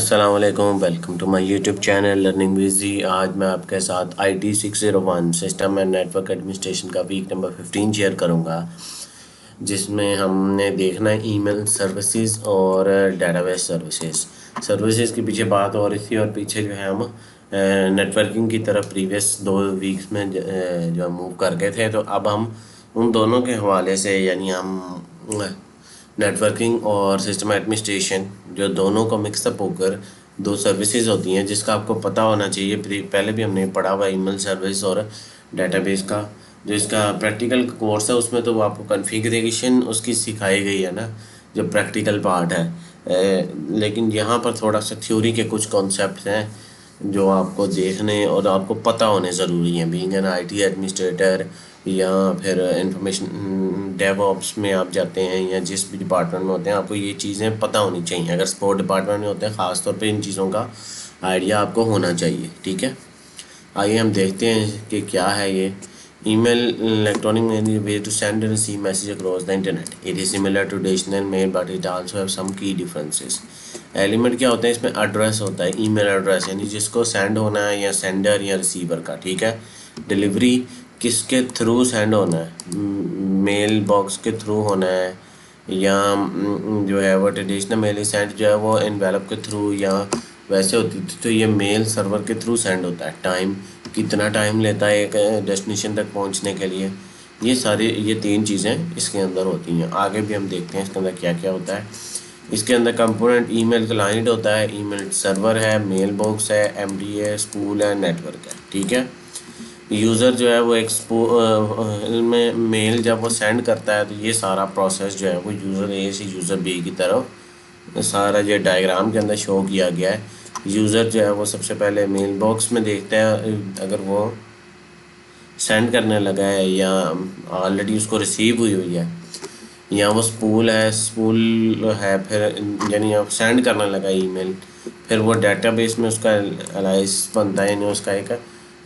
अस्सलाम वालेकुम, welcome to my YouTube channel learning Viji. आज मैं आपके साथ IT 601 system and network administration का वीक नंबर 15 शेयर करूंगा, जिसमें हमने देखना है ईमेल सर्विसेज और डेटाबेस सर्विसेज के पीछे बात हो रही थी और पीछे जो है हम नेटवर्किंग की तरफ प्रीवियस 2 वीक्स में जो मूव कर गए थे। तो अब हम उन दोनों के हवाले से यानी हम नेटवर्किंग और सिस्टम एडमिनिस्ट्रेशन जो दोनों को मिक्सअप होकर 2 सर्विसेज होती हैं, जिसका आपको पता होना चाहिए। पहले भी हमने पढ़ा हुआ ईमेल सर्विस और डेटाबेस का। जो इसका प्रैक्टिकल कोर्स है उसमें तो वो आपको कॉन्फ़िगरेशन उसकी सिखाई गई है ना, जो प्रैक्टिकल पार्ट है। लेकिन यहाँ पर थोड़ा सा थ्योरी के कुछ कॉन्सेप्ट हैं जो आपको देखने और आपको पता होने ज़रूरी हैं। बीइंग एन IT एडमिनिस्ट्रेटर या फिर इंफॉर्मेशन डेवऑप्स में आप जाते हैं या जिस भी डिपार्टमेंट में होते हैं, आपको ये चीज़ें पता होनी चाहिए। अगर सपोर्ट डिपार्टमेंट में होते हैं ख़ास तौर पे इन चीज़ों का आइडिया आपको होना चाहिए। ठीक है, आइए हम देखते हैं कि क्या है ये email. Electronic way to send and receive message across the internet. It is similar to traditional mail but it also have some key differences. Element क्या होता है इसमें? एड्रेस होता है, ईमेल एड्रेस, यानी जिसको सेंड होना है या सेंडर या रिसीवर का। ठीक है, डिलीवरी किसके थ्रू सेंड होना है? मेल बॉक्स के थ्रू होना है या जो है वो ट्रेडिशनल मेल सेंड जो है वो एनवेलप के थ्रू या वैसे होती थी, तो ये मेल सर्वर के थ्रू सेंड होता है। टाइम कितना टाइम लेता है एक डेस्टिनेशन तक पहुंचने के लिए, ये 3 चीज़ें इसके अंदर होती हैं। आगे भी हम देखते हैं इसके अंदर क्या क्या होता है। इसके अंदर कंपोनेंट ईमेल क्लाइंट होता है, ईमेल सर्वर है, मेल बॉक्स है, MDA स्कूल है, नेटवर्क है। ठीक है, यूज़र जो है वो में मेल जब वो सेंड करता है तो ये सारा प्रोसेस जो है वो यूज़र A से यूज़र B की तरफ सारा जो डायग्राम के अंदर शो किया गया है। यूज़र जो है वो सबसे पहले मेल बॉक्स में देखता है अगर वो सेंड करने लगा है या ऑलरेडी उसको रिसीव हुई है, या वो स्पूल है फिर यानी आप सेंड करने लगा ईमेल, फिर वो डेटाबेस में उसका एलाइस बनता है, यानी उसका एक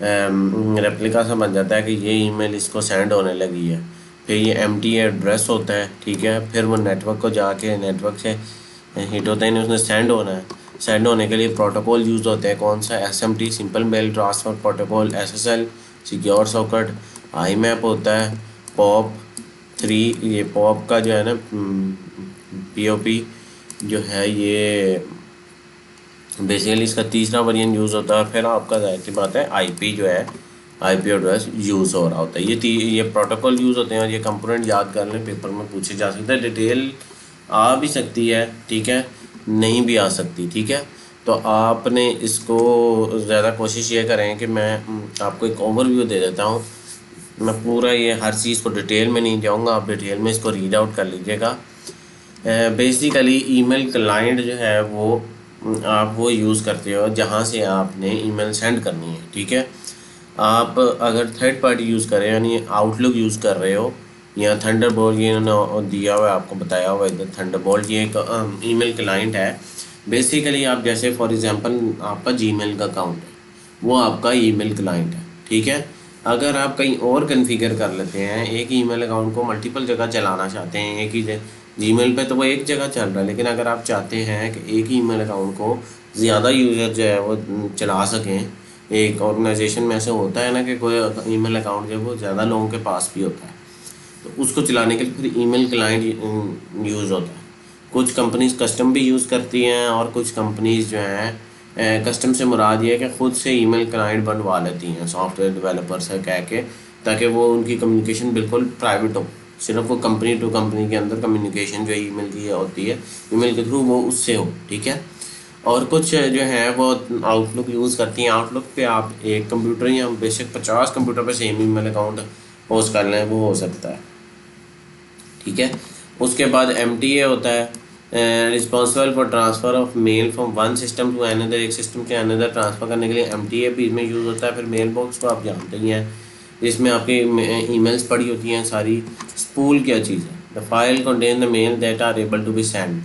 रेप्लिका सा बन जाता है कि ये ईमेल इसको सेंड होने लगी है। फिर ये MTA एड्रेस होता है। ठीक है, फिर वो नेटवर्क को जाके नेटवर्क से हिट होता है, उसने सेंड होना है। सेंड होने के लिए प्रोटोकॉल यूज़ होते हैं। कौन सा? SMT simple mail transfer protocol, SSL secure socket, IMAP होता है, POP3। ये POP का जो है ना POP जो है ये बेसिकली इसका तीसरा वेरिएंट यूज़ होता है। फिर आपका जाहिर सी बात है IP जो है IP एड्रेस यूज़ हो रहा होता है। ये प्रोटोकॉल यूज़ होते हैं और ये कंपोनेंट याद कर लें, पेपर में पूछे जा सकते हैं। डिटेल आ भी सकती है, ठीक है, नहीं भी आ सकती। ठीक है, तो आपने इसको ज़्यादा कोशिश ये करें कि मैं आपको एक ओवरव्यू दे देता हूँ। मैं पूरा ये हर चीज़ को डिटेल में नहीं जाऊँगा, आप डिटेल में इसको रीड आउट कर लीजिएगा। बेसिकली ईमेल क्लाइंट जो है वो आप वो यूज़ करते हो जहाँ से आपने ईमेल सेंड करनी है। ठीक है, आप अगर थर्ड पार्टी यूज़ करें यानी आउटलुक यूज़ कर रहे हो या थंडरबोल्ट, ये इन्होंने दिया हुआ है आपको बताया हुआ है इधर। थंडरबोल्ट ये एक ईमेल क्लाइंट है। बेसिकली आप जैसे फॉर एग्जांपल आपका जीमेल का अकाउंट है, वो आपका ईमेल क्लाइंट है। ठीक है, अगर आप कहीं और कन्फिगर कर लेते हैं, एक ईमेल अकाउंट को मल्टीपल जगह चलाना चाहते हैं, एक ही जीमेल पे तो वो एक जगह चल रहा है, लेकिन अगर आप चाहते हैं कि एक ही ईमेल अकाउंट को ज़्यादा यूज़र जो है वो चला सकें, एक ऑर्गेनाइजेशन में ऐसे होता है ना कि कोई ईमेल अकाउंट जो है वो ज़्यादा लोगों के पास भी होता है, तो उसको चलाने के लिए फिर ईमेल क्लाइंट यूज़ होता है। कुछ कंपनीज कस्टम भी यूज़ करती हैं और कुछ कंपनीज जो हैं कस्टम से मुराद ये है कि ख़ुद से ईमेल क्लाइंट बनवा लेती हैं सॉफ्टवेयर डेवलपर से कह के, ताकि वो उनकी कम्युनिकेशन बिल्कुल प्राइवेट हो। सिर्फ वो कंपनी टू कंपनी के अंदर कम्युनिकेशन जो ईमेल की होती है, ईमेल के थ्रू वो उससे हो। ठीक है, और कुछ जो है वो आउटलुक यूज़ करती हैं। आउटलुक पे आप एक कंप्यूटर या बेशक 50 कंप्यूटर पे सेम ईमेल अकाउंट होस्ट कर लें, वो हो सकता है। ठीक है, उसके बाद MTA होता है, responsible for transfer of mail from one system to another. एक सिस्टम से अनदर ट्रांसफ़र करने के लिए MTA भी इसमें यूज़ होता है। फिर मेल बॉक्स को आप जानते ही हैं, जिसमें आपकी ईमेल्स पड़ी होती हैं सारी। स्पूल क्या चीज़ है? The file contain the mail that are able to be send.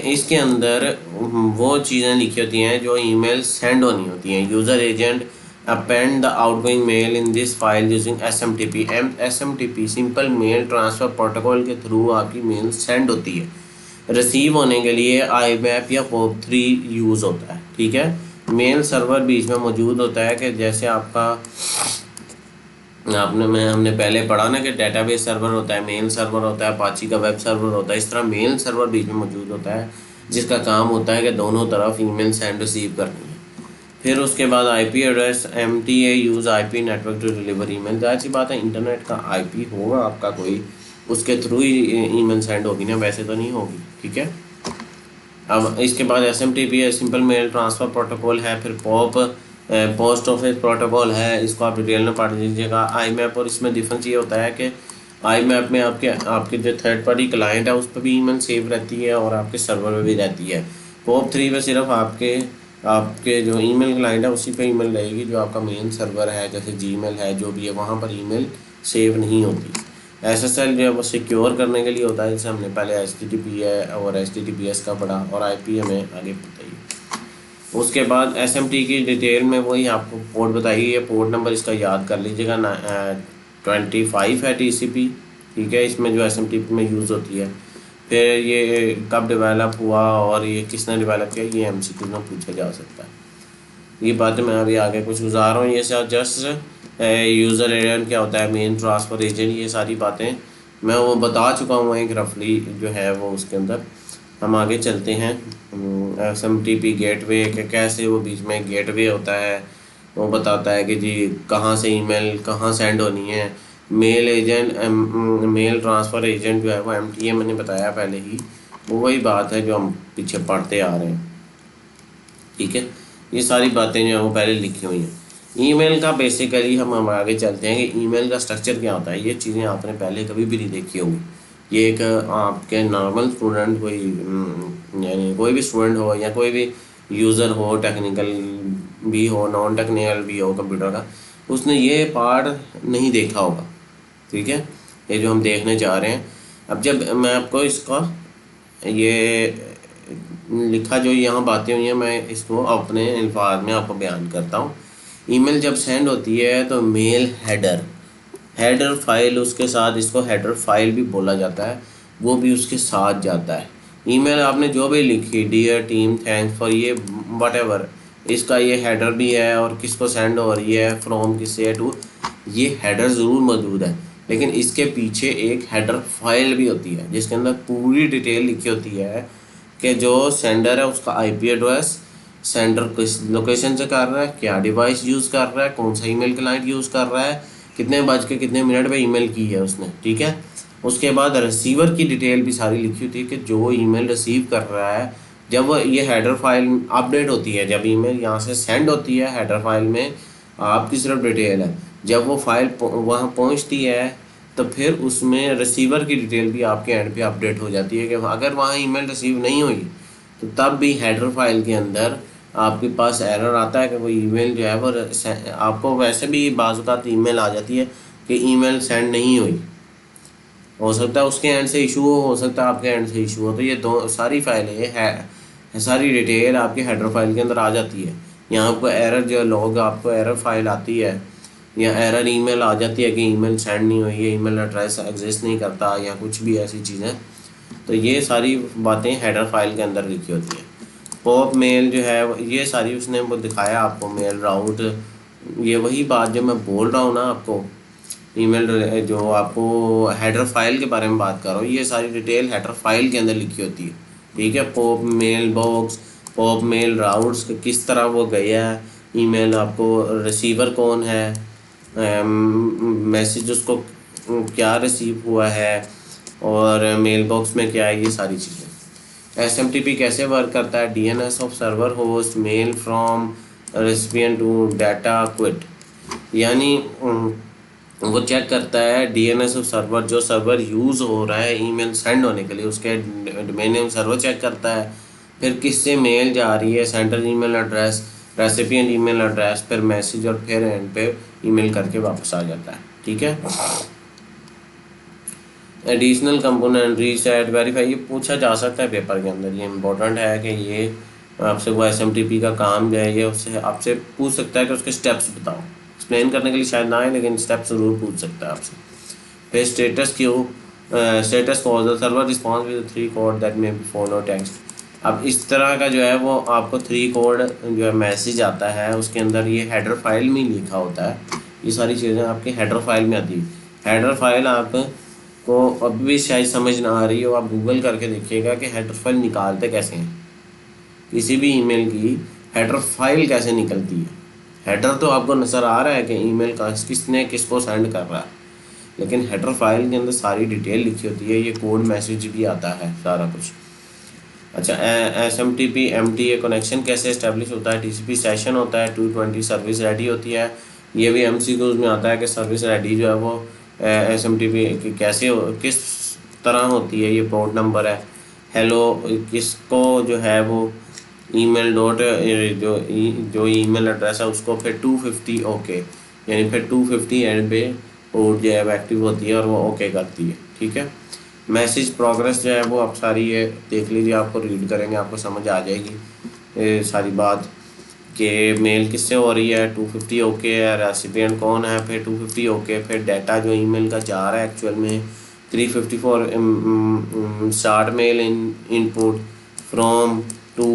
इसके अंदर वो चीज़ें लिखी होती हैं जो ईमेल सेंड होनी होती हैं। User agent append the outgoing mail in this file using SMTP simple mail transfer protocol के थ्रू आपकी मेल सेंड होती है। रिसीव होने के लिए IMAP या POP3 यूज़ होता है, ठीक है। मेल सर्वर बीच में मौजूद होता है कि जैसे आपका हमने पहले पढ़ा ना कि डेटाबेस सर्वर होता है, मेल सर्वर होता है, अपाची का वेब सर्वर होता है। इस तरह मेल सर्वर बीच में मौजूद होता है जिसका काम होता है कि दोनों तरफ ईमेल सेंड रिसीव करनी है। फिर उसके बाद IP address, MTA use IP network to deliver email. जाहिर सी बात है इंटरनेट का IP होगा आपका कोई, उसके थ्रू ही ईमेल सेंड होगी ना, वैसे तो नहीं होगी, ठीक है। अब इसके बाद SMTP है, सिंपल मेल ट्रांसफ़र प्रोटोकॉल है। फिर POP पोस्ट ऑफिस प्रोटोकॉल है, इसको आप डिटेल में पढ़ लीजिएगा। IMAP और इसमें डिफरेंस ये होता है कि IMAP में आपके जो थर्ड पार्टी क्लाइंट है उस पर भी ईमेल सेव रहती है और आपके सर्वर में भी रहती है। POP3 में सिर्फ आपके जो ईमेल क्लाइंट है उसी पे ईमेल रहेगी, जो आपका मेन सर्वर है जैसे Gmail है जो भी है वहाँ पर ईमेल सेव नहीं होती। SSL जो है वो सिक्योर करने के लिए होता है, जैसे हमने पहले HTTP है और HTTPS का पढ़ा, और IP हमें आगे पता ही। उसके बाद SMT की डिटेल में वही आपको पोर्ट बताइए, ये पोर्ट नंबर इसका याद कर लीजिएगा ना, 25 है TCP, ठीक है। इसमें जो SMTP में यूज़ होती है। फिर ये कब डेवलप हुआ और ये किसने डेवलप किया, ये MCQ में पूछा जा सकता है। ये बातें मैं अभी आगे कुछ गुजार रहा हूँ, ये सब जस्ट यूज़र एजेंट क्या होता है, मेन ट्रांसफ़र एजेंट, ये सारी बातें मैं वो बता चुका हूँ एक रफली जो है वो उसके अंदर। हम आगे चलते हैं। SMTP गेटवे के कैसे वो बीच में गेटवे होता है, वो बताता है कि जी कहाँ से ईमेल कहाँ सेंड होनी है। Mail agent mail transfer agent जो है वो MTA मैंने बताया पहले ही, वो वही बात है जो हम पीछे पढ़ते आ रहे हैं, ठीक है। ये सारी बातें जो है वो पहले लिखी हुई हैं। ईमेल का बेसिकली हम आगे चलते हैं कि ईमेल का स्ट्रक्चर क्या होता है। ये चीज़ें आपने पहले कभी भी नहीं देखी होंगी। ये एक आपके नॉर्मल स्टूडेंट यानी कोई भी स्टूडेंट हो या कोई भी यूज़र हो, टेक्निकल भी हो नॉन टेक्निकल भी हो कंप्यूटर का, उसने ये पार्ट नहीं देखा होगा, ठीक है। ये जो हम देखने जा रहे हैं, अब जब मैं आपको इसका ये लिखा जो यहाँ बातें हुई हैं मैं इसको अपने अल्फाज में आपको बयान करता हूँ। ईमेल जब सेंड होती है तो मेल हेडर फाइल उसके साथ, इसको हेडर फाइल भी बोला जाता है, वो भी उसके साथ जाता है। ईमेल आपने जो भी लिखी, डियर टीम थैंक्स फॉर ये वट इसका ये हेडर भी है और किसको सेंड हो रही है, फ्रॉम किससे टू, ये हेडर ज़रूर मौजूद है। लेकिन इसके पीछे एक हेडर फाइल भी होती है जिसके अंदर पूरी डिटेल लिखी होती है कि जो सेंडर है उसका IP एड्रेस, सेंडर किस लोकेशन से कर रहा है, क्या डिवाइस यूज़ कर रहा है, कौन सा ईमेल क्लाइंट यूज़ कर रहा है, कितने बज के कितने मिनट पे ईमेल की है उसने, ठीक है। उसके बाद रिसीवर की डिटेल भी सारी लिखी होती है कि जो ईमेल रिसीव कर रहा है, जब वो ये हेडर फाइल अपडेट होती है, जब ईमेल यहाँ से सेंड होती है हेडर फाइल में आपकी सिर्फ डिटेल है, जब वो फाइल वहाँ पहुँचती है तो फिर उसमें रिसीवर की डिटेल भी आपके एंड पे अपडेट हो जाती है कि अगर वहाँ ईमेल रिसीव नहीं हुई तो तब भी हेडर फाइल के अंदर आपके पास एरर आता है कि वो ईमेल जो है वो आपको वैसे भी बाज़ औक़ात ईमेल आ जाती है कि ईमेल सेंड नहीं हुई, हो सकता है उसके एंड से इशू हो सकता है आपके एंड से इशू हो। तो ये दो सारी फाइलें है सारी डिटेल आपके हेडर फाइल के अंदर आ जाती है। यहाँ आपको एरर जो लॉग आपको एरर फाइल आती है या एरर ईमेल आ जाती है कि ईमेल सेंड नहीं हुई है, ईमेल एड्रेस एग्जिस्ट नहीं करता या कुछ भी ऐसी चीज़ें, तो ये सारी बातें हेडर फाइल के अंदर लिखी होती है। पॉप मेल जो है ये सारी उसने वो दिखाया आपको, मेल राउट, ये वही बात जो मैं बोल रहा हूँ ना आपको, ईमेल जो आपको हेडर फाइल के बारे में बात कर रहा हूँ, ये सारी डिटेल हेडर फाइल के अंदर लिखी होती है, ठीक है। POP mail box, POP mail routes किस तरह वो गया है, ईमेल आपको रिसीवर कौन है, मैसेज उसको क्या रिसीव हुआ है और मेल बॉक्स में क्या है, ये सारी चीज़ें। SMTP कैसे वर्क करता है, DNS of server host mail from recipient to data quit, यानी वो चेक करता है DNS ऑफ सर्वर, जो सर्वर यूज़ हो रहा है ईमेल सेंड होने के लिए उसके डोमेन नेम सर्वर चेक करता है, फिर किससे मेल जा रही है, sender email address, recipient email address, फिर मैसेज और फिर एंड पे ईमेल करके वापस आ जाता है, ठीक है। एडिशनल कंपोनेंट रीसेट वेरीफाई, ये पूछा जा सकता है पेपर के अंदर, ये इम्पोर्टेंट है कि ये आपसे वो SMTP का काम जो है ये उससे आपसे पूछ सकता है कि उसके स्टेप्स बताओ, एक्सप्लेन करने के लिए शायद ना आए लेकिन स्टेप्स ज़रूर पूछ सकता है आपसे। फिर status Q, status for the server response with 3 code that may be phone और टेक्स्ट। अब इस तरह का जो है वो आपको 3 कोड जो है मैसेज आता है, उसके अंदर ये हेडर फाइल में लिखा होता है। ये सारी चीज़ें आपकी हेडर फाइल में आती है। हेडर फाइल आपको अभी भी शायद समझ ना आ रही हो, आप गूगल करके देखिएगा कि हेडर फाइल निकालते कैसे हैं। किसी भी ईमेल की हेडर फाइल कैसे निकलती है। हेडर तो आपको नज़र आ रहा है कि ईमेल का किसने किसको सेंड कर रहा है, लेकिन हेडर फाइल के अंदर सारी डिटेल लिखी होती है, ये कोड मैसेज भी आता है सारा कुछ। अच्छा, SMTP MTA कनेक्शन कैसे इस्टेब्लिश होता है। TCP सेशन होता है, 220 सर्विस रेडी होती है। ये भी MCQs में आता है कि सर्विस रेडी जो है वो SMTP कैसे किस तरह होती है। ये पोर्ट नंबर है। हेलो किसको जो है वो ईमेल डॉट जो ईमेल एड्रेस है उसको फिर 250 ओके, यानी फिर 250 एंड पे पोर्ट जो है एक्टिव होती है और वो ओके करती है। ठीक है, मैसेज प्रोग्रेस जो है वो आप सारी ये देख लीजिए, आपको रीड करेंगे आपको समझ आ जाएगी ये सारी बात कि मेल किससे हो रही है। 250 ओके है, रेसिपिएंट कौन है, फिर 250 ओके, फिर डाटा जो ईमेल का जा रहा है एक्चुअल में 354 start mail input from to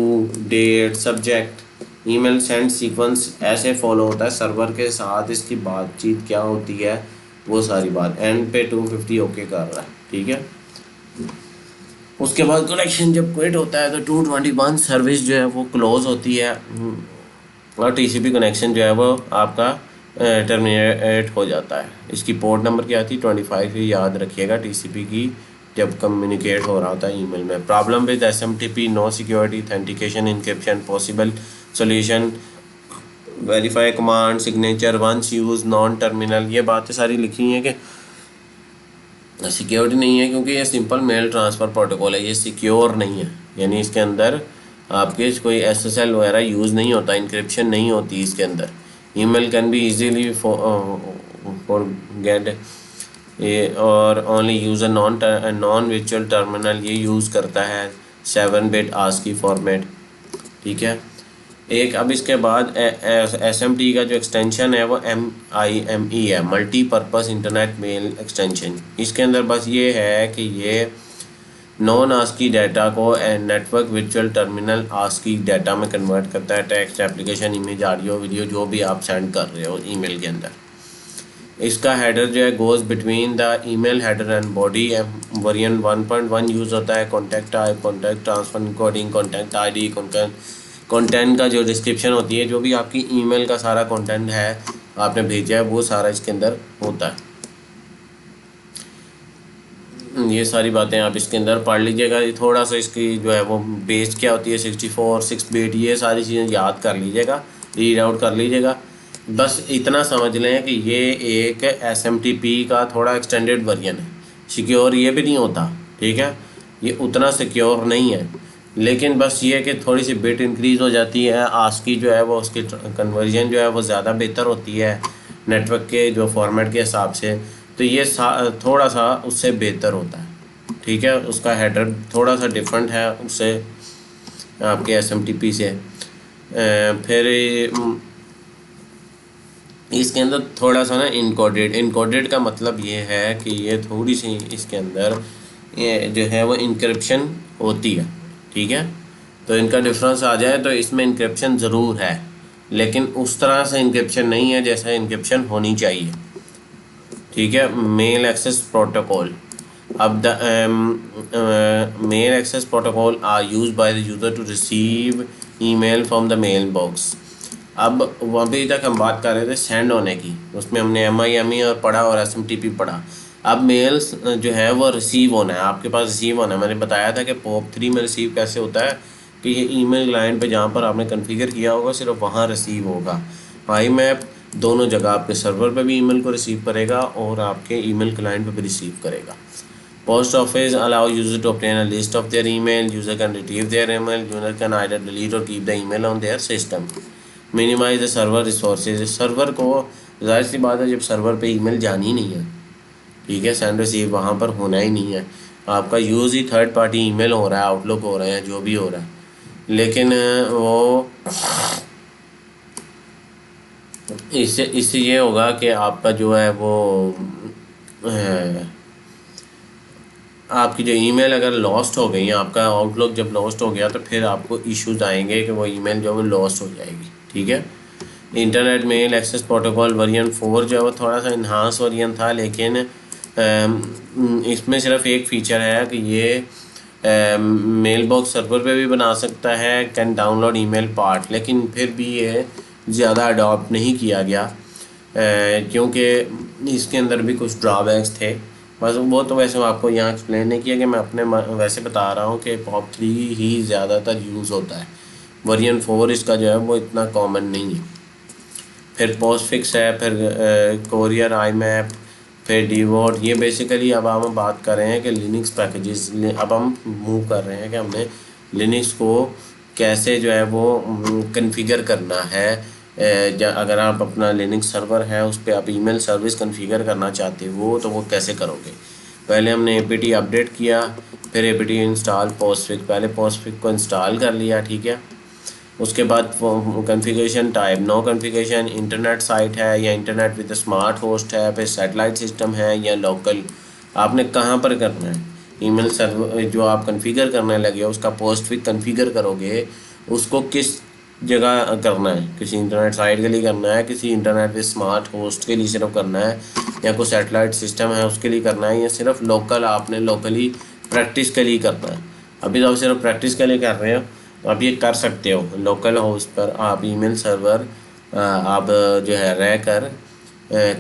date subject email send sequence ऐसे फॉलो होता है सर्वर के साथ, इसकी बातचीत क्या होती है वो सारी बात। एंड पे 250 ओके कर रहा है। ठीक है, उसके बाद कनेक्शन जब क्विट होता है तो 221 सर्विस जो है वो क्लोज होती है और TCP कनेक्शन जो है वो आपका टर्मिनेट हो जाता है। इसकी पोर्ट नंबर क्या थी 25 ही याद रखिएगा। TCP की जब कम्युनिकेट हो रहा होता है ईमेल में। Problem with SMTP no security authentication encryption possible solution verify command signature once use non terminal. ये बातें सारी लिखी हैं कि सिक्योरिटी नहीं है क्योंकि ये सिंपल मेल ट्रांसफ़र प्रोटोकॉल है, ये सिक्योर नहीं है, यानी इसके अंदर आपके कोई SSL वगैरह यूज़ नहीं होता, इंक्रिप्शन नहीं होती इसके अंदर। Email can be easily forget ये और only user non virtual terminal ये यूज़ करता है 7 बिट ASCII फॉर्मेट। ठीक है, एक अब इसके बाद SMT का जो एक्सटेंशन है वो MIME है, मल्टीपर्पज़ इंटरनेट मेल एक्सटेंशन। इसके अंदर बस ये है कि ये नॉन ASCII डाटा को network virtual terminal ASCII data में कन्वर्ट करता है। Text application image audio video जो भी आप सेंड कर रहे हो ईमेल के अंदर। इसका हेडर जो है goes between the email header and body. Version 1.1 use होता है। Contact type, contact transfer encoding, contact ID, content का जो डिस्क्रिप्शन होती है, जो भी आपकी ईमेल का सारा कंटेंट है आपने भेजा है वो सारा इसके अंदर होता है। ये सारी बातें आप इसके अंदर पढ़ लीजिएगा। ये थोड़ा सा इसकी जो है वो बेस क्या होती है 64 6 बिट, ये सारी चीज़ें याद कर लीजिएगा, रीड आउट कर लीजिएगा। बस इतना समझ लें कि ये एक SMTP का थोड़ा एक्सटेंडेड वर्जन है। सिक्योर ये भी नहीं होता, ठीक है, ये उतना सिक्योर नहीं है, लेकिन बस ये कि थोड़ी सी बिट इंक्रीज़ हो जाती है। ASCII जो है वो उसकी कन्वर्जन जो है वो ज़्यादा बेहतर होती है नेटवर्क के जो फॉर्मेट के हिसाब से, तो ये थोड़ा सा उससे बेहतर होता है। ठीक है, उसका हेडर थोड़ा सा डिफरेंट है उससे आपके SMTP से। फिर इसके अंदर थोड़ा सा ना इनकोडेड का मतलब ये है कि ये थोड़ी सी इसके अंदर ये जो है वो इंक्रिप्शन होती है। ठीक है, तो इनका डिफरेंस आ जाए तो इसमें इंक्रिप्शन ज़रूर है, लेकिन उस तरह से इंक्रिप्शन नहीं है जैसा इंक्रिप्शन होनी चाहिए। ठीक है, मेल एक्सेस प्रोटोकॉल। अब the mail access protocol are use by the user to receive email from the mail box. अब अभी तक हम बात कर रहे थे सेंड होने की, उसमें हमने MIME और पढ़ा और SMTP पढ़ा। अब मेल्स जो है वो रिसीव होना है, आपके पास रिसीव होना है। मैंने बताया था कि POP3 में रिसीव कैसे होता है कि ये ईमेल क्लाइंट पे जहाँ पर आपने कॉन्फ़िगर किया होगा सिर्फ वहाँ रिसीव होगा। IMAP दोनों जगह आपके सर्वर पे भी ईमेल को रिसीव करेगा और आपके ईमेल क्लाइंट पे भी रिसीव करेगा। Post office allow user to obtain a list of their email, user can retrieve their email, user can either delete और keep the email on their system. Minimise the server resources. Server को जाहिर सी बात है जब server पे email जानी ही नहीं है, ठीक है, सेंड रिसीव वहाँ पर होना ही नहीं है, आपका यूज़ ही थर्ड पार्टी ईमेल हो रहा है, आउटलुक हो रहे हैं, जो भी हो रहा है, लेकिन वो इससे ये होगा कि आपका जो है वो आपकी जो ईमेल अगर लॉस्ट हो गई, आपका आउटलुक जब लॉस्ट हो गया तो फिर आपको इश्यूज आएंगे कि वो ईमेल जो है वो लॉस्ट हो जाएगी। ठीक है। Internet mail access protocol version 4 जो है वो थोड़ा सा इन्हांस वर्जन था, लेकिन इसमें सिर्फ एक फ़ीचर है कि ये मेल बॉक्स सर्वर पे भी बना सकता है, कैन डाउनलोड ईमेल पार्ट, लेकिन फिर भी ये ज़्यादा अडॉप्ट नहीं किया गया क्योंकि इसके अंदर भी कुछ ड्रॉबैक्स थे। बस वो तो वैसे आपको यहाँ एक्सप्लेन नहीं किया कि मैं अपने वैसे बता रहा हूँ कि POP3 ही ज़्यादातर यूज़ होता है, वर्जन 4 इसका जो है वो इतना कॉमन नहीं है। फिर पोस्ट फिक्स है, फिर कोरियर आई मैप, फिर डीवोट। ये बेसिकली अब हम बात कर रहे हैं कि लिनक्स पैकेजेस, अब हम मूव कर रहे हैं कि हमने लिनक्स को कैसे जो है वो कन्फिगर करना है। अगर आप अपना लिनक्स सर्वर है उस पर आप ईमेल सर्विस कन्फिगर करना चाहते हो तो वो कैसे करोगे। पहले हमने apt अपडेट किया, फिर apt इंस्टॉल पोस्टफिक्स, पहले पोस्टफिक्स को इंस्टॉल कर लिया। ठीक है। उसके बाद configuration type, no configuration, internet site है या इंटरनेट विद स्मार्ट होस्ट है, फिर सैटेलाइट सिस्टम है या लोकल, आपने कहाँ पर करना है। ईमेल सर्वर जो आप कॉन्फ़िगर करने लगे हो उसका पोस्टफिक्स कॉन्फ़िगर करोगे, उसको किस जगह करना है, किसी इंटरनेट साइट के लिए करना है, किसी इंटरनेट विद स्मार्ट होस्ट के लिए सिर्फ करना है, या कोई सैटेलाइट सिस्टम है उसके लिए करना है, या सिर्फ लोकल आपने लोकली प्रैक्टिस के लिए करना है। अभी तो आप सिर्फ प्रैक्टिस के लिए कर रहे हो तो आप ये कर सकते हो। लोकल होस्ट पर आप ईमेल सर्वर आप जो है रह कर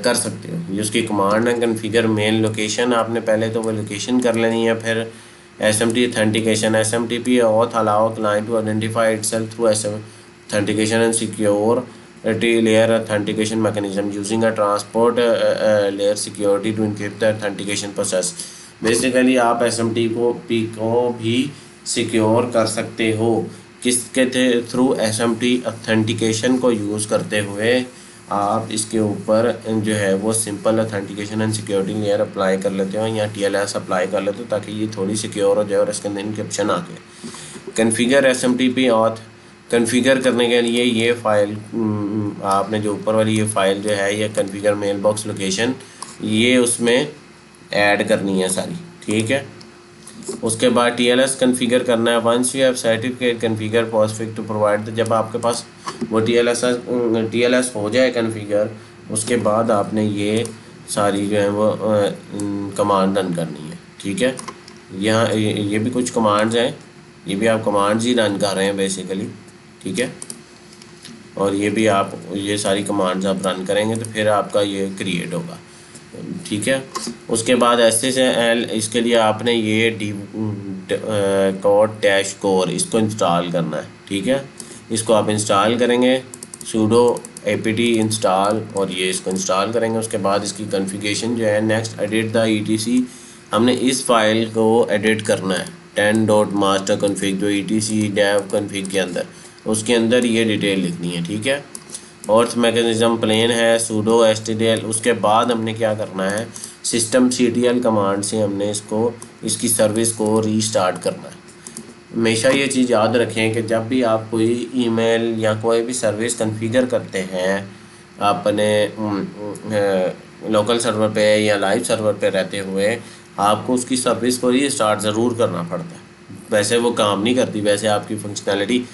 कर सकते हो। ये उसकी कमांड है कन्फिगर मेल लोकेशन, आपने पहले तो वो लोकेशन कर लेनी है। फिर SMT authentication, SMTP auth allow client to identify itself through authentication and security layer authentication mechanism using a transport layer security to encrypt the authentication process. Basically आप SMTP को भी सिक्योर कर सकते हो किसके थ्रू, SMT ऑथेंटिकेशन को use करते हुए आप इसके ऊपर जो है वो simple authentication and security layer apply कर लेते हो या TLS अप्लाई कर लेते हो ताकि ये थोड़ी सिक्योर हो जाए और इसके अंदर इनक्रिप्शन आ जाए। कन्फिगर SMTP ऑथ कन्फिगर करने के लिए ये फ़ाइल आपने जो ऊपर वाली ये फ़ाइल जो है ये कन्फिगर मेल बॉक्स लोकेशन, ये उसमें ऐड करनी है सारी। ठीक है। उसके बाद TLS कन्फिगर करना है। Once you have certificate configure Postfix to provide, जब आपके पास वो TLS हो जाए कन्फिगर, उसके बाद आपने ये सारी जो है वो कमांड रन करनी है। ठीक है। यहाँ ये भी कुछ कमांड्स हैं, ये भी आप कमांड्स ही रन कर रहे हैं बेसिकली। ठीक है। और ये भी आप ये सारी कमांड्स आप रन करेंगे तो फिर आपका ये क्रिएट होगा। ठीक है। उसके बाद SSL, इसके लिए आपने ये कोड डैश कोर इसको इंस्टॉल करना है। ठीक है। इसको आप इंस्टॉल करेंगे, sudo apt इंस्टॉल, और ये इसको इंस्टॉल करेंगे। उसके बाद इसकी कॉन्फ़िगरेशन जो है नेक्स्ट एडिट द ETC, हमने इस फाइल को एडिट करना है 10.master config जो ETC dev config के अंदर, उसके अंदर ये डिटेल लिखनी है। ठीक है। ऑर्थ मैकेनिज्म प्लेन है, सूडो stdl। उसके बाद हमने क्या करना है, सिस्टम ctl कमांड से हमने इसकी सर्विस को रीस्टार्ट करना है। हमेशा ये चीज़ याद रखें कि जब भी आप कोई ईमेल या कोई भी सर्विस कॉन्फ़िगर करते हैं अपने लोकल सर्वर पे या लाइव सर्वर पे रहते हुए, आपको उसकी सर्विस को रीस्टार्ट ज़रूर करना पड़ता है। वैसे वो काम नहीं करती, वैसे आपकी फंक्शनैलिटी,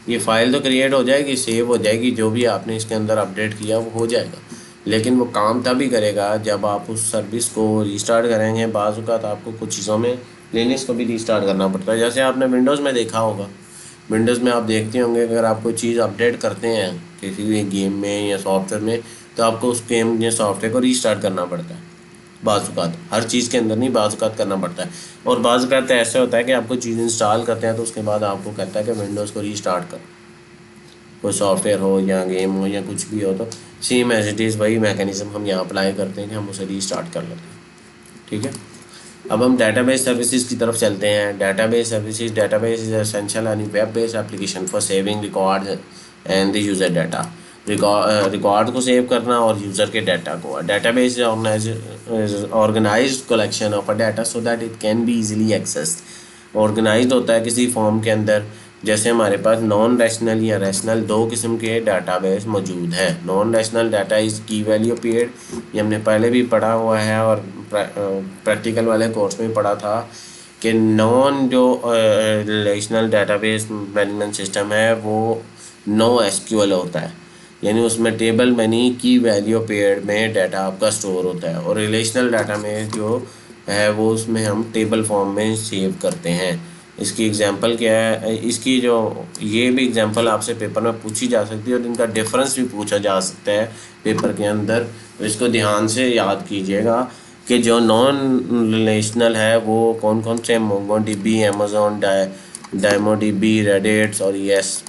ये फ़ाइल तो क्रिएट हो जाएगी, सेव हो जाएगी, जो भी आपने इसके अंदर अपडेट किया वो हो जाएगा, लेकिन वो काम तभी करेगा जब आप उस सर्विस को रीस्टार्ट करेंगे। बाज़ औक़ात आपको कुछ चीज़ों में लिनक्स को भी रीस्टार्ट करना पड़ता है। जैसे आपने विंडोज़ में देखा होगा, विंडोज़ में आप देखते होंगे अगर आप कोई चीज़ अपडेट करते हैं किसी भी गेम में या सॉफ्टवेयर में, तो आपको उस गेम या सॉफ्टवेयर को रीस्टार्ट करना पड़ता है। बाज़ औक़ात हर चीज़ के अंदर नहीं, बाज़ औक़ात करना पड़ता है। और बाज़ औक़ात ऐसे होता है कि आपको चीज़ इंस्टॉल करते हैं तो उसके बाद आपको कहता है कि विंडोज़ को रीस्टार्ट करो, कोई सॉफ्टवेयर हो या गेम हो या कुछ भी हो, तो सेम एज इट इज़ वही मैकेनिज़्म हम यहाँ अप्लाई करते हैं कि हम उसे रीस्टार्ट कर लेते हैं। ठीक है। अब हम डेटाबेस सर्विसेज की तरफ चलते हैं। Database services, database is essential any web based application for saving record and the user data, record को सेव करना और यूज़र के डाटा को। Database organized collection of a data so that it can be easily accessed. Organized होता है किसी form के अंदर, जैसे हमारे पास नॉन रैशनल या रैशनल दो किस्म के डाटाबेस मौजूद हैं। Non rational data is key value paired, ये हमने पहले भी पढ़ा हुआ है और प्रैक्टिकल वाले कोर्स में पढ़ा था कि नॉन जो रिलेशनल डेटाबेस मैनेजमेंट सिस्टम है वो नो एसक्यूएल होता है, यानी उसमें टेबल में नहीं की वैल्यू पेयर में डाटा आपका स्टोर होता है, और रिलेशनल डाटा में जो है वो उसमें हम टेबल फॉर्म में सेव करते हैं। इसकी एग्जांपल क्या है, इसकी जो ये भी एग्जांपल आपसे पेपर में पूछी जा सकती है और इनका डिफरेंस भी पूछा जा सकता है पेपर के अंदर, तो इसको ध्यान से याद कीजिएगा कि जो नॉन रिलेशनल है वो कौन कौन से, मोंगोडीबी, अमेजोन, डायमोडीबी, रेडिट और येस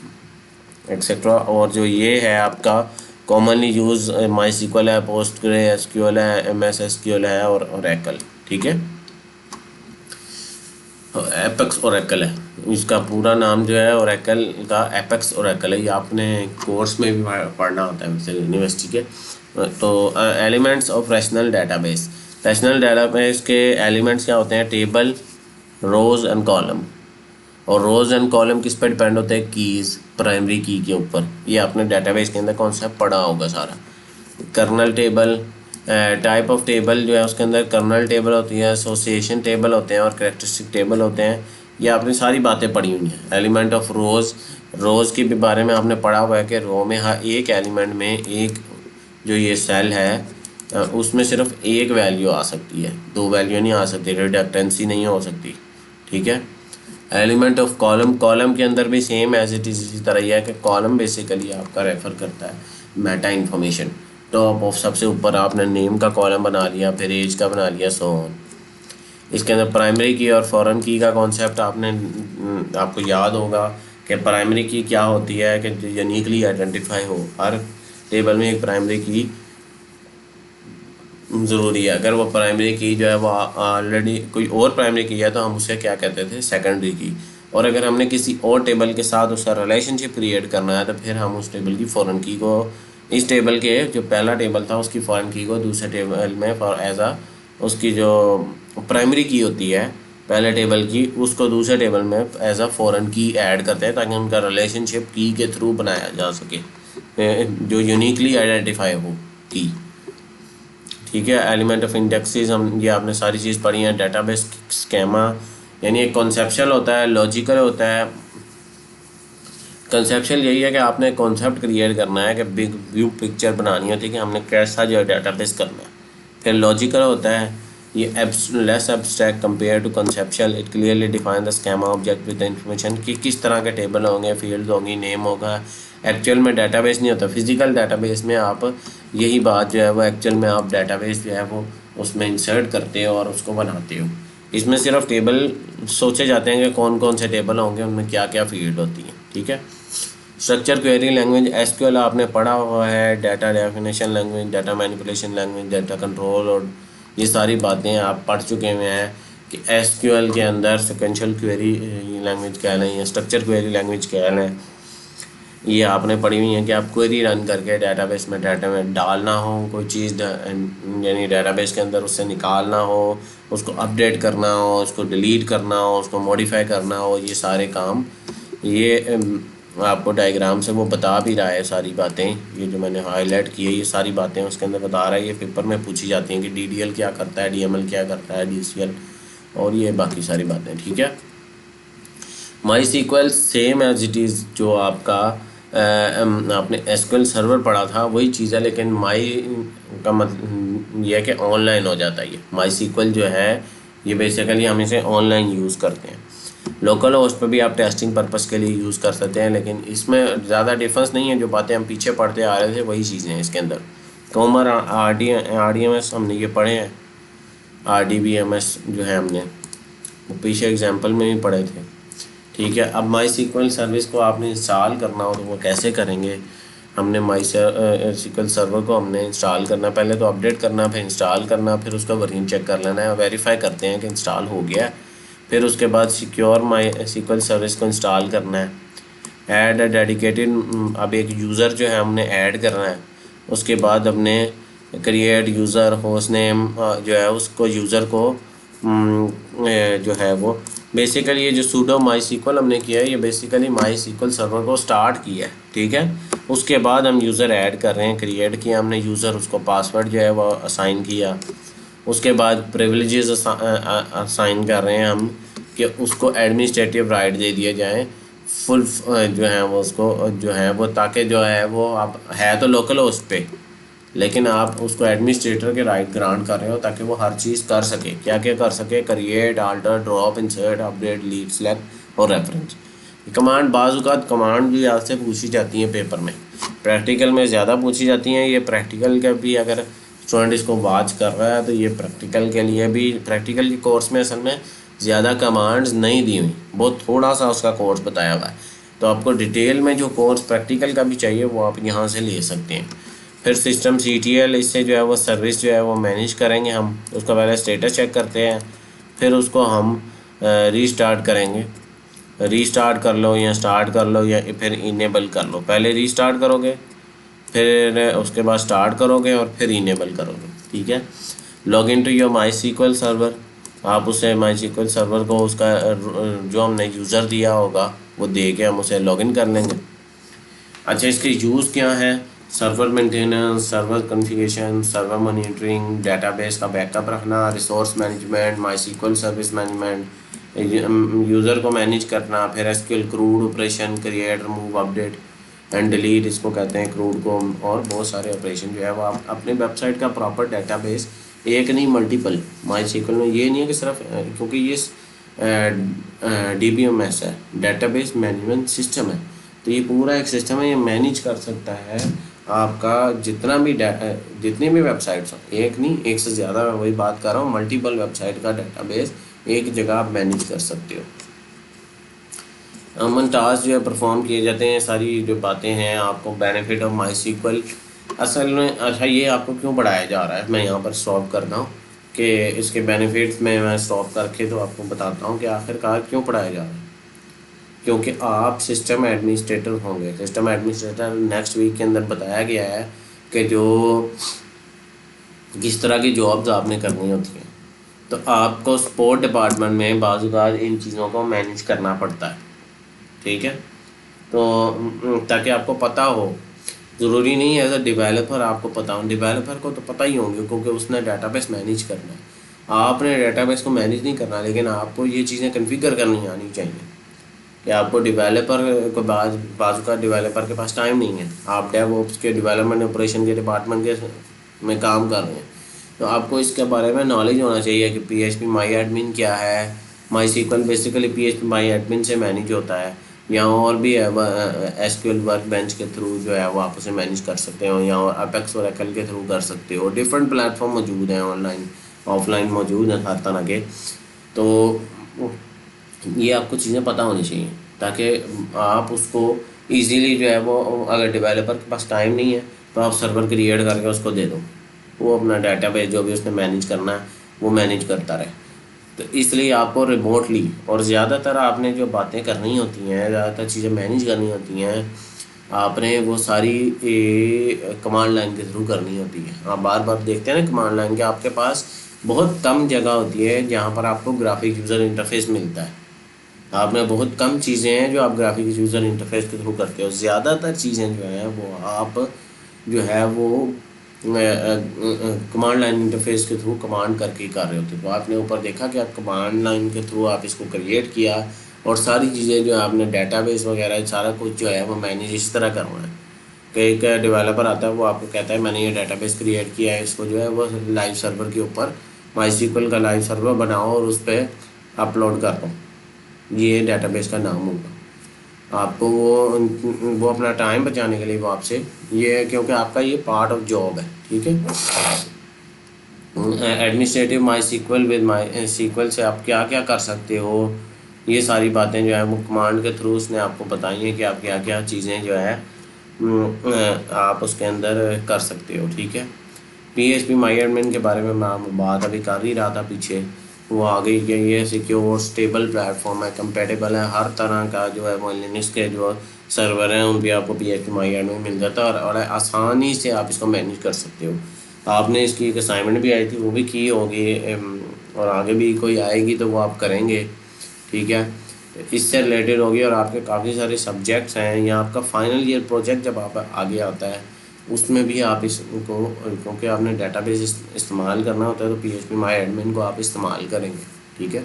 एक्सेट्रा, और जो ये है आपका कॉमनली यूज़ माई सिक्वल है, पोस्टग्रे एसक्यूएल है, एमएस एसक्यूएल है और ओरेकल। ठीक है, एपेक्स ओरेकल है इसका पूरा नाम जो है, ओरेकल का एपेक्स ओरेकल है, ये आपने कोर्स में भी पढ़ना होता है वैसे यूनिवर्सिटी के। तो elements of rational database, rational database के एलिमेंट्स क्या होते हैं, टेबल, रोज़ एंड कॉलम, और रोज़ एंड कॉलम किस पर डिपेंड होते हैं, कीज़, प्राइमरी की के ऊपर, ये आपने डेटाबेस के अंदर कॉन्सेप्ट पढ़ा होगा सारा। Kernel table, type of table जो है उसके अंदर कर्नल टेबल होती है, एसोसिएशन टेबल होते हैं और कैरेक्टरिस्टिक टेबल होते हैं, ये आपने सारी बातें पढ़ी हुई हैं। एलिमेंट ऑफ रोज़, रोज़ के भी बारे में आपने पढ़ा हुआ है कि रो में हर एक एलिमेंट में एक जो ये सेल है उसमें सिर्फ एक वैल्यू आ सकती है, दो वैल्यू नहीं आ सकती, रिडक्टेंसी नहीं हो सकती। ठीक है, एलिमेंट ऑफ कॉलम, कॉलम के अंदर भी सेम एज इट इज़ इसी तरह ही है कि कॉलम बेसिकली आपका रेफ़र करता है मेटा इन्फॉर्मेशन। टॉप ऑफ सबसे ऊपर आपने नेम का कॉलम बना लिया, फिर एज का बना लिया, सो ऑन। इसके अंदर प्राइमरी की और फॉरेन की का कॉन्सेप्ट आपको याद होगा कि प्राइमरी की क्या होती है कि यूनिकली आइडेंटिफाई हो, हर टेबल में एक प्राइमरी की ज़रूरी है। अगर वो प्राइमरी की जो है वो ऑलरेडी कोई और प्राइमरी की है तो हम उसे क्या कहते थे, सेकेंडरी की, और अगर हमने किसी और टेबल के साथ उसका रिलेशनशिप क्रिएट करना है तो फिर हम उस टेबल की फॉरेन की को, इस टेबल के जो पहला टेबल था उसकी फॉरेन की को दूसरे टेबल में फॉर एज आ उसकी जो प्राइमरी की होती है पहले टेबल की, उसको दूसरे टेबल में एज आ फॉरेन की ऐड करते हैं ताकि उनका रिलेशनशिप की के थ्रू बनाया जा सके, जो यूनिकली आइडेंटिफाई हो की। ठीक है, एलिमेंट ऑफ इंडेक्सेस, हम ये आपने सारी चीज़ पढ़ी है। डेटाबेस स्केमा यानी एक कॉन्सेप्चुअल होता है, लॉजिकल होता है। कंसेप्शल यही है कि आपने कॉन्सेप्ट क्रिएट करना है कि बिग व्यू पिक्चर बनानी होती है कि हमने कैसा जो है डेटाबेस करना है। फिर लॉजिकल होता है, ये less abstract compare to conceptual, it clearly define the schema object with the information कि किस तरह के टेबल होंगे, फील्ड होंगी, नेम होगा। एक्चुअल में डेटाबेस नहीं होता, फिजिकल डेटाबेस में आप यही बात जो है वो एक्चुअल में आप डेटाबेस जो है वो उसमें इंसर्ट करते हो और उसको बनाते हो। इसमें सिर्फ टेबल सोचे जाते हैं कि कौन कौन से टेबल होंगे, उनमें क्या क्या फील्ड होती हैं। ठीक है, स्ट्रक्चर क्वेरी लैंग्वेज एसक्यूएल आपने पढ़ा हुआ है, data definition language, data manipulation language, data control, और ये सारी बातें आप पढ़ चुके हुए हैं कि एसक्यूएल के अंदर सिक्वेंशियल क्वेरी लैंग्वेज क्या है, स्ट्रक्चर क्वेरी लैंग्वेज क्या है, ये आपने पढ़ी हुई है कि आप क्वेरी रन करके डेटाबेस में डाटा में डालना हो कोई चीज़, यानी डेटाबेस के अंदर उससे निकालना हो, उसको अपडेट करना हो, उसको डिलीट करना हो, उसको मॉडिफाई करना हो, ये सारे काम ये आपको डायग्राम से वो बता भी रहा है सारी बातें। ये जो मैंने हाईलाइट की है ये सारी बातें उसके अंदर बता रहा है। ये पेपर में पूछी जाती हैं कि डीडीएल क्या करता है, डीएमएल क्या करता है, डीसीएल और ये बाकी सारी बातें। ठीक है, MySQL same as it is जो आपका आपने एसक्यूएल सर्वर पढ़ा था वही चीज़ है, लेकिन माई का मतलब यह है कि ऑनलाइन हो जाता है। ये माई सीक्वल जो है ये बेसिकली हम इसे ऑनलाइन यूज़ करते हैं। लोकल होस्ट पर भी आप टेस्टिंग पर्पस के लिए यूज़ कर सकते हैं, लेकिन इसमें ज़्यादा डिफरेंस नहीं है। जो बातें हम पीछे पढ़ते आ रहे थे वही चीज़ें हैं इसके अंदर। कॉमर RDMS हमने ये पढ़े हैं, RDBMS जो है हमने वो पीछे एग्जाम्पल में भी पढ़े थे। ठीक है, अब माई सीक्वल सर्विस को आपने इंस्टॉल करना हो तो वो कैसे करेंगे। हमने माई सीक्वल सर्वर को हमने इंस्टॉल करना, पहले तो अपडेट करना, फिर इंस्टॉल करना, फिर उसका वर्जन चेक कर लेना है, वेरीफाई करते हैं कि इंस्टॉल हो गया। फिर उसके बाद सिक्योर माई सीक्वल सर्विस को इंस्टॉल करना है। ऐड अ डेडिकेटेड, अब एक यूज़र जो है हमने ऐड करना है। उसके बाद हमने क्रिएट यूज़र होस्ट नेम जो है उसको यूज़र को जो है वो बेसिकली ये जो सूडो माई सीक्वल हमने किया है ये बेसिकली माई सीक्वल सर्वर को स्टार्ट किया है। ठीक है, उसके बाद हम यूज़र ऐड कर रहे हैं, क्रिएट किया हमने यूज़र, उसको पासवर्ड जो है वो असाइन किया, उसके बाद प्रिविलेजेस असाइन कर रहे हैं हम कि उसको एडमिनिस्ट्रेटिव राइट दे दिए जाएं फुल जो है वो उसको जो है वो, ताकि जो है वो आप है तो लोकल होस्ट पे, लेकिन आप उसको एडमिनिस्ट्रेटर के राइट ग्रांट कर रहे हो ताकि वो हर चीज़ कर सके। क्या क्या कर सके? Create, alter, drop, insert, update, lead, select और रेफरेंस। कमांड बाज़ कमांड भी आपसे पूछी जाती हैं पेपर में, प्रैक्टिकल में ज़्यादा पूछी जाती हैं। ये प्रैक्टिकल का भी अगर स्टूडेंट इसको वॉच कर रहा है तो ये प्रैक्टिकल के लिए भी, प्रैक्टिकल के कोर्स में असल में ज़्यादा कमांड्स नहीं दी हुई, बहुत थोड़ा सा उसका कोर्स बताया हुआ है। तो आपको डिटेल में जो कोर्स प्रैक्टिकल का भी चाहिए वो आप यहाँ से ले सकते हैं। फिर सिस्टम CTL, इससे जो है वो सर्विस जो है वो मैनेज करेंगे हम। उसका पहले स्टेटस चेक करते हैं, फिर उसको हम रीस्टार्ट करेंगे। रीस्टार्ट कर लो या स्टार्ट कर लो या फिर इनेबल कर लो। पहले रीस्टार्ट करोगे, फिर उसके बाद स्टार्ट करोगे और फिर इनेबल करोगे, ठीक है। Log in to your MySQL server, आप उसे MySQL सर्वर को उसका जो हमने यूज़र दिया होगा वो दे के हम उसे लॉगिन कर लेंगे। अच्छा, इसके यूज़ क्या है? Server maintenance, server configuration, server monitoring, database का बैकअप रखना, resource management, MySQL service management, user को मैनेज करना, फिर SQL crude operation, create, remove, update and delete, इसको कहते हैं क्रूड को, और बहुत सारे ऑपरेशन जो है वो आप अपने वेबसाइट का प्रॉपर डेटाबेस, एक नहीं मल्टीपल MySQL में। ये नहीं है कि सिर्फ क्योंकि ये DBMS है, डेटाबेस मैनेजमेंट सिस्टम है, तो ये पूरा एक सिस्टम है, ये मैनेज कर सकता है आपका जितना भी जितनी भी वेबसाइट्स हो, एक नहीं एक से ज़्यादा, मैं वही बात कर रहा हूँ, मल्टीपल वेबसाइट का डेटाबेस एक जगह आप मैनेज कर सकते हो। अमन टास्क जो है परफॉर्म किए जाते हैं, सारी जो बातें हैं आपको बेनिफिट ऑफ MySQL असल में। अच्छा, ये आपको क्यों पढ़ाया जा रहा है, मैं यहाँ पर स्टॉप करता हूँ कि इसके बेनिफिट्स में मैं स्टॉप करके तो आपको बताता हूँ कि आखिरकार क्यों पढ़ाया जा रहा है। क्योंकि आप सिस्टम एडमिनिस्ट्रेटर होंगे। सिस्टम एडमिनिस्ट्रेटर नेक्स्ट वीक के अंदर बताया गया है कि जो किस तरह की जॉब्स आपने करनी होती हैं, तो आपको सपोर्ट डिपार्टमेंट में बाज़ इन चीज़ों को मैनेज करना पड़ता है, ठीक है। तो ताकि आपको पता हो, ज़रूरी नहीं है एज अ डेवलपर आपको पता हो, डेवलपर को तो पता ही होंगे क्योंकि उसने डेटाबेस मैनेज करना है। आपने डेटाबेस को मैनेज नहीं करना, लेकिन आपको ये चीज़ें कॉन्फ़िगर करनी आनी चाहिए कि आपको डेवलपर को बाजू का डेवलपर के पास टाइम नहीं है, आप डेवऑप्स के डेवलपमेंट ऑपरेशन के डिपार्टमेंट के में काम कर रहे हैं, तो आपको इसके बारे में नॉलेज होना चाहिए कि PHP MyAdmin क्या है। MySQL बेसिकली PHP MyAdmin से मैनेज होता है, या और भी है SQL वर्कबेंच के थ्रू जो है वो आप उसे मैनेज कर सकते हो, या Apex Oracle के थ्रू कर सकते हो। डिफरेंट प्लेटफॉर्म मौजूद हैं, ऑनलाइन ऑफलाइन मौजूद हैं हर तरह के। तो ये आपको चीज़ें पता होनी चाहिए ताकि आप उसको इजीली जो है वो, अगर डेवलपर के पास टाइम नहीं है तो आप सर्वर क्रिएट करके उसको दे दो, वो अपना डेटाबेस जो भी उसने मैनेज करना है वो मैनेज करता रहे। तो इसलिए आपको रिमोटली, और ज़्यादातर आपने जो बातें करनी होती हैं, ज़्यादातर चीज़ें मैनेज करनी होती हैं, आपने वो सारी कमांड लाइन के थ्रू करनी होती है। आप बार बार देखते हैं ना कमांड लाइन के आपके पास बहुत कम जगह होती है जहाँ पर आपको ग्राफिक यूज़र इंटरफेस मिलता है। आप में बहुत कम चीज़ें हैं जो आप ग्राफिक यूज़र इंटरफेस के थ्रू करते हो। ज़्यादातर चीज़ें जो हैं वो आप जो है वो कमांड लाइन इंटरफेस के थ्रू कमांड करके ही कर रहे होते हो। तो आपने ऊपर देखा कि आप कमांड लाइन के थ्रू आप इसको क्रिएट किया, और सारी चीज़ें जो आपने डेटाबेस वगैरह सारा कुछ जो है वो मैनेज इस तरह करना है कि एक डेवलपर आता है वो आपको कहता है मैंने ये डेटाबेस क्रिएट किया है, इसको जो है वो लाइव सर्वर के ऊपर MySQL का लाइव सर्वर बनाओ और उस पर अपलोड कर दो, ये डेटाबेस का नाम होगा। आपको वो अपना टाइम बचाने के लिए वो आपसे ये, क्योंकि आपका ये पार्ट ऑफ जॉब है, ठीक है। एडमिनिस्ट्रेटिव MySQL विद MySQL से आप क्या क्या कर सकते हो, ये सारी बातें जो है वो कमांड के थ्रू उसने आपको बताई हैं कि आप क्या क्या चीज़ें जो है आप उसके अंदर कर सकते हो, ठीक है। PHP MyAdmin के बारे में मैं बात अभी कर ही रहा था पीछे, वो आ गई कि ये सिक्योर स्टेबल प्लेटफॉर्म है, कंपेटेबल है हर तरह का जो है वो लिनक्स के जो सर्वर हैं उन पर आपको PHP MyAdmin मिल जाता है, और आसानी से आप इसको मैनेज कर सकते हो। आपने इसकी एक असाइनमेंट भी आई थी, वो भी की होगी, और आगे भी कोई आएगी तो वो आप करेंगे, ठीक है। इससे रिलेटेड होगी, और आपके काफ़ी सारे सब्जेक्ट्स हैं, या आपका फाइनल ईयर प्रोजेक्ट जब आप आगे आता है उसमें भी आप इसको, क्योंकि आपने डेटाबेस इस्तेमाल करना होता है तो PHP माई एडमिन को आप इस्तेमाल करेंगे। ठीक है,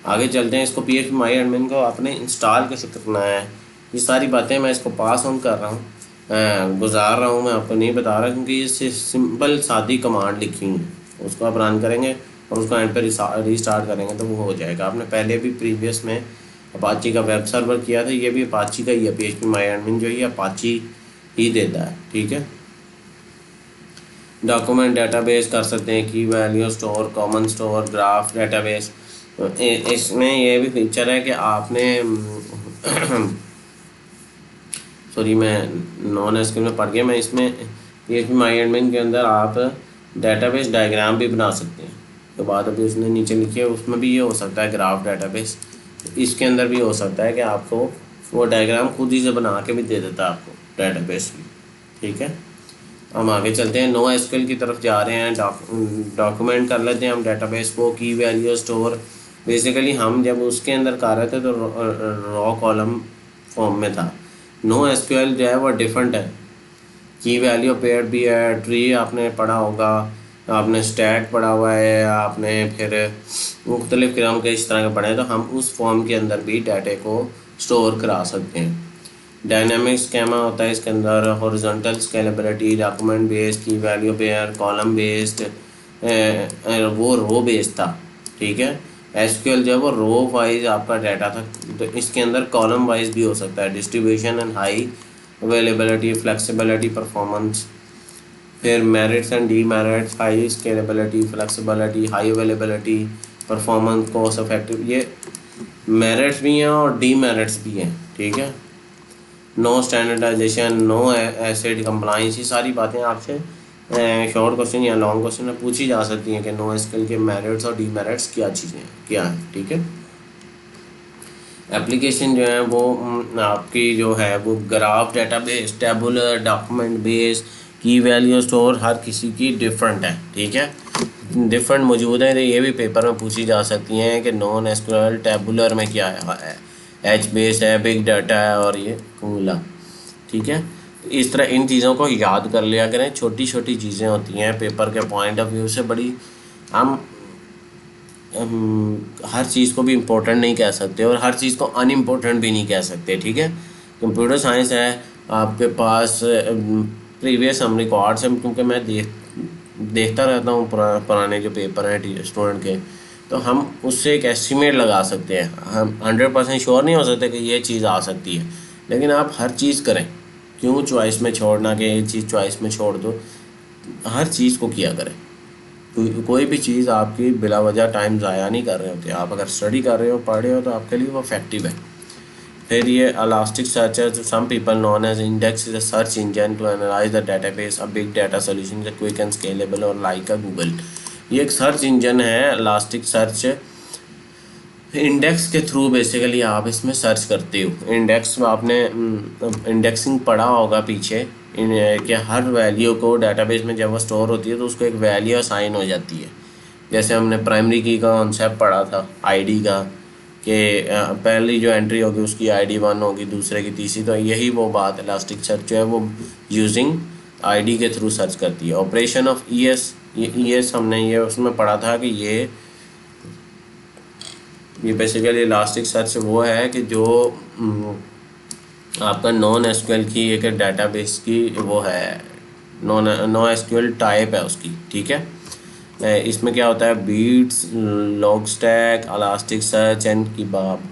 आगे चलते हैं। इसको PHP माई एडमिन को आपने इंस्टॉल कैसे करना है, ये सारी बातें मैं इसको पास ऑन कर रहा हूँ, गुजार रहा हूँ, मैं आपको नहीं बता रहा, क्योंकि इससे सिंपल सादी कमांड लिखी हुई है, उसको आप रन करेंगे और उसको एंड पर रीस्टार्ट करेंगे तो वो हो जाएगा। आपने पहले भी प्रीवियस में अपाची का वेब सर्वर किया था, ये भी अपाची का ही है। PHP माई एडमिन जो है अपाची ही देता है। ठीक है, डॉक्यूमेंट डेटाबेस कर सकते हैं, की value store, common store, graph database. इसमें ये भी फीचर है कि आपने सॉरी मैं नॉन एसक्यूएल में पढ़ गया, मैं इसमें PHP माई एडमिन के अंदर आप डेटाबेस डायग्राम भी बना सकते हैं। तो बात अभी उसने नीचे लिखी है, उसमें भी ये हो सकता है ग्राफ डेटाबेस, इसके अंदर भी हो सकता है कि आपको वो डायग्राम खुद ही से बना के भी दे देता है आपको डेटाबेस भी। ठीक है, हम आगे चलते हैं, नो एसक्यूएल की तरफ जा रहे हैं। डॉक्यूमेंट कर लेते हैं हम डेटाबेस को, की वैल्यू स्टोर। बेसिकली हम जब उसके अंदर कर रहे थे तो रॉ कॉलम फॉर्म में था। नो एसक्यूएल जो है वो डिफरेंट है, की वैल्यू पेयर भी है, ट्री आपने पढ़ा होगा, आपने स्टैक पढ़ा हुआ है, आपने फिर मुख्तलिफ़ किस्म के इस तरह के पढ़े हैं, तो हम उस फॉर्म के अंदर भी डाटे को स्टोर करा सकते हैं। डायनामिक स्कीमा होता है इसके अंदर, हॉरिजॉन्टल स्केलेबिलिटी, डॉक्यूमेंट बेस्ड, की वैल्यू पेयर, कॉलम बेस्ड, वो रो बेस्ड था। ठीक है, एसक्यूएल जो है वो रो वाइज आपका डाटा था, तो इसके अंदर कॉलम वाइज भी हो सकता है। Distribution and high availability, flexibility, performance. फिर merits and demerits, high scalability, flexibility, high availability, performance, cost effective, ये मेरिट्स भी हैं और डीमेरिट्स भी हैं। ठीक है, no standardisation, no ACID compliance, ये सारी बातें आपसे शॉर्ट क्वेश्चन या लॉन्ग क्वेश्चन में पूछी जा सकती हैं कि नो एसक्यूएल के मेरिट्स और डीमेरिट्स क्या चीज़ें क्या हैं। ठीक है, एप्लीकेशन जो है वो आपकी जो है वो graph database, tabular, document base, की वैल्यू स्टोर, हर किसी की डिफरेंट है। ठीक है, डिफरेंट मौजूद है, तो ये भी पेपर में पूछी जा सकती हैं कि नॉन एसक्यूएल टेबुलर में क्या है, एच बेस है, बिग डाटा है, और ये कूला। ठीक है, इस तरह इन चीज़ों को याद कर लिया करें, छोटी छोटी चीज़ें होती हैं पेपर के पॉइंट ऑफ व्यू से बड़ी। हम हर चीज़ को भी इम्पोर्टेंट नहीं कह सकते और हर चीज़ को अनइम्पोर्टेंट भी नहीं कह सकते। ठीक है, कंप्यूटर साइंस है आपके पास, प्रीवियस हम रिकॉर्ड्स हैं, क्योंकि मैं देखता रहता हूँ पुराने जो पेपर हैं स्टूडेंट के, तो हम उससे एक एस्टिमेट लगा सकते हैं। हम 100% श्योर नहीं हो सकते कि ये चीज़ आ सकती है, लेकिन आप हर चीज़ करें, क्यों चॉइस में छोड़ना कि ये चीज़ चॉइस में छोड़ दो, हर चीज़ को किया करें। कोई भी चीज़ आपकी बिला वजह टाइम ज़ाया नहीं कर रहे होते। आप अगर स्टडी कर रहे हो, पढ़ रहे हो, तो आपके लिए वो इफेक्टिव है। फिर ये इलास्टिक सर्च है, some people known as index is a search engine to analyse the database, a big data solution is quick and scalable और लाइक अ गूगल। ये एक सर्च इंजन है, इलास्टिक सर्च। इंडेक्स के through basically आप इसमें search करते हो। Index में आपने इंडेक्सिंग पढ़ा होगा पीछे, कि हर वैल्यू को डेटाबेस में जब वो स्टोर होती है तो उसको एक वैल्यू असाइन हो जाती है। जैसे हमने प्राइमरी की का कॉन्सेप्ट पढ़ा था आईडी का, कि पहली जो एंट्री होगी उसकी ID 1 होगी, दूसरे की तीसरी, तो यही वो बात इलास्टिक सर्च जो है वो यूजिंग ID के थ्रू सर्च करती है। ऑपरेशन ऑफ ES, ये ES हमने ये उसमें पढ़ा था कि ये बेसिकली इलास्टिक सर्च वो है कि जो आपका नॉन एसक्यूएल की एक डेटाबेस की वो है, नो एसक्यूएल टाइप है उसकी। ठीक है, इसमें क्या होता है, beats, Logstash, Elasticsearch and Kibana.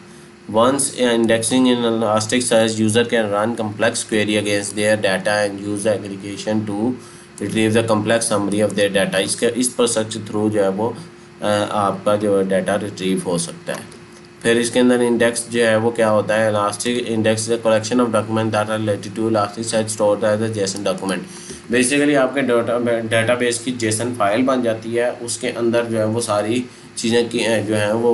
Once indexing in Elasticsearch, user can run complex query against their data and use the aggregation to retrieve the complex summary of their data। इस process के through जो है वो आपका जो data retrieve हो सकता है। फिर इसके अंदर इंडेक्स जो है वो क्या होता है, elastic index is collection of document that are related to Elasticsearch stored as a JSON document. Basically आपके डेटाबेस की जेसन फाइल बन जाती है, उसके अंदर जो है वो सारी चीज़ें की जो हैं वो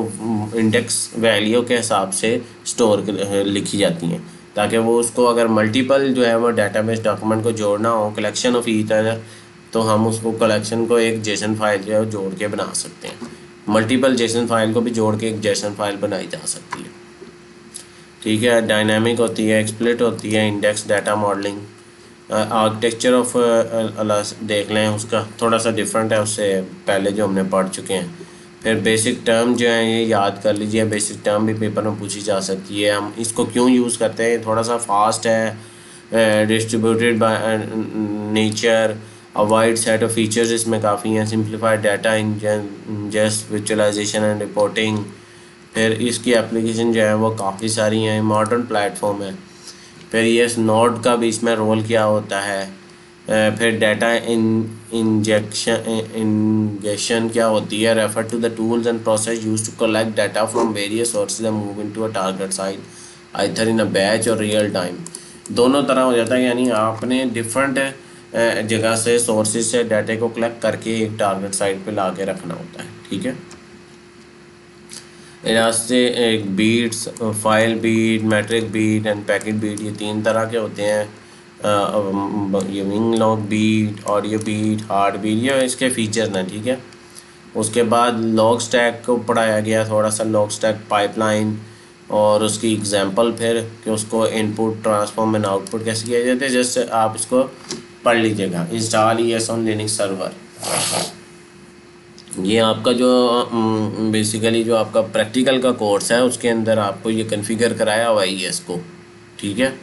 इंडेक्स वैल्यू के हिसाब से स्टोर लिखी जाती हैं, ताकि वो उसको अगर मल्टीपल जो है वो डेटाबेस डॉक्यूमेंट को जोड़ना हो, कलेक्शन ऑफ ईच अदर, तो हम उसको कलेक्शन को एक जेसन फाइल जो है वो जोड़ के बना सकते हैं। मल्टीपल जेसन फाइल को भी जोड़ के एक जेसन फाइल बनाई जा सकती है। ठीक है, डायनामिक होती है, एक्सप्लिट होती है, index data modelling, architecture of अल्लाह देख लें, उसका थोड़ा सा डिफरेंट है उससे पहले जो हमने पढ़ चुके हैं। फिर बेसिक टर्म जो है ये याद कर लीजिए, बेसिक टर्म भी पेपर में पूछी जा सकती है। हम इसको क्यों यूज़ करते हैं, थोड़ा सा फास्ट है, distributed by nature, a wide set of features इसमें काफ़ी हैं, simplified data ingest, visualisation and reporting. फिर इसकी एप्लीकेशन जो है वो काफ़ी सारी हैं, मॉडर्न प्लेटफॉर्म है। फिर ये नोड का भी इसमें रोल क्या होता है। फिर डाटा इंजेक्शन क्या होती है, refer to the tools and process use to collect data from various sources and move into a target site either in a batch or real time. दोनों तरह हो जाता है, यानी आपने डिफरेंट जगह से सोर्सेज से डाटे को कलेक्ट करके एक टारगेट साइट पे ला के रखना होता है, ठीक है। Elastic beats, file beat, metric beat and packet beat, ये 3 तरह के होते हैं। ये wing log beat, audio beat, heart beat, ये इसके फीचर्स हैं, ठीक है। उसके बाद लॉग स्टैक को पढ़ाया गया थोड़ा सा, लॉग स्टैक पाइपलाइन और उसकी एग्जांपल, फिर कि उसको इनपुट ट्रांसफॉर्म एंड आउटपुट कैसे किया जाता है। जैसे आप इसको पढ़ लीजिएगा। Install ES on Linux server, ये आपका जो बेसिकली जो आपका प्रैक्टिकल का कोर्स है उसके अंदर आपको ये कॉन्फ़िगर कराया हुआ है ES को, ठीक है।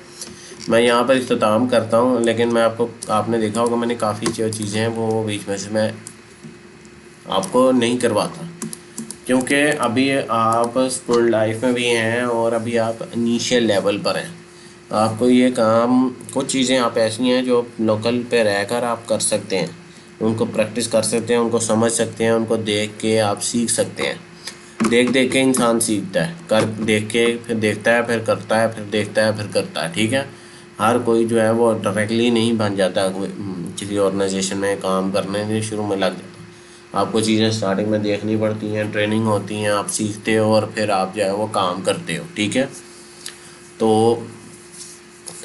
मैं यहाँ पर इख्तिताम करता हूँ, लेकिन मैं आपने देखा होगा मैंने काफ़ी जो चीज़ें हैं वो बीच में से मैं आपको नहीं करवाता, क्योंकि अभी आप स्कूल लाइफ में भी हैं और अभी आप इनिशियल लेवल पर हैं। आपको ये काम, कुछ चीज़ें आप ऐसी हैं जो लोकल पे रहकर आप कर सकते हैं, उनको प्रैक्टिस कर सकते हैं, उनको समझ सकते हैं, उनको देख के आप सीख सकते हैं। देख देख के इंसान सीखता है, कर देख के फिर देखता है, फिर करता है, फिर देखता है, फिर करता है, ठीक है। हर कोई जो है वो डायरेक्टली नहीं बन जाता, किसी ऑर्गेनाइजेशन में काम करने के शुरू में लग जाता है। आपको चीज़ें स्टार्टिंग में देखनी पड़ती हैं, ट्रेनिंग होती हैं, आप सीखते हो और फिर आप जो है वो काम करते हो, ठीक है। तो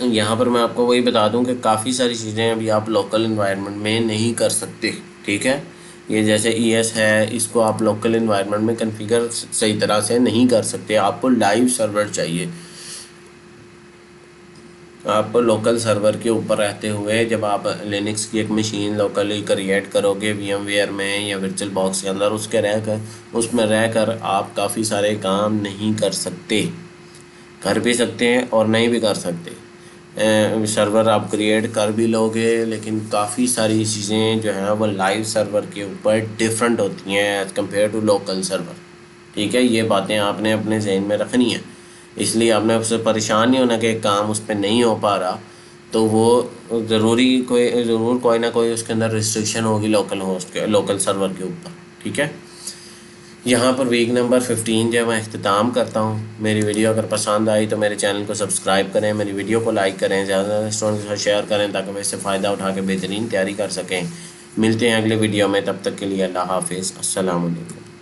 यहाँ पर मैं आपको वही बता दूं कि काफ़ी सारी चीज़ें अभी आप लोकल इन्वायरमेंट में नहीं कर सकते, ठीक है। ये जैसे ES है, इसको आप लोकल इन्वायरमेंट में कॉन्फ़िगर सही तरह से नहीं कर सकते। आपको लाइव सर्वर चाहिए। आप लोकल सर्वर के ऊपर रहते हुए जब आप लिनक्स की एक मशीन लोकली क्रिएट करोगे VMware में या वर्चुअल बॉक्स के अंदर, उसमें रहकर आप काफ़ी सारे काम नहीं कर सकते, कर भी सकते हैं और नहीं भी कर सकते। सर्वर आप क्रिएट कर भी लोगे, लेकिन काफ़ी सारी चीज़ें जो हैं वो लाइव सर्वर के ऊपर डिफरेंट होती हैं as compare to local server, ठीक है। ये बातें आपने अपने जहन में रखनी है, इसलिए आपने उससे परेशान नहीं होना कि काम उस पर नहीं हो पा रहा, तो वो ज़रूर कोई ना कोई उसके अंदर रिस्ट्रिक्शन होगी लोकल सर्वर के ऊपर, ठीक है। यहाँ पर वीक नंबर 15 जो मैं अख्तिताम करता हूँ। मेरी वीडियो अगर पसंद आई तो मेरे चैनल को सब्सक्राइब करें, मेरी वीडियो को लाइक करें, ज़्यादा से ज़्यादा स्टूडेंट्स के साथ शेयर करें ताकि वे इससे फ़ायदा उठा के बेहतरीन तैयारी कर सकें। मिलते हैं अगले वीडियो में, तब तक के लिए अल्लाह हाफिज़, अस्सलाम वालेकुम।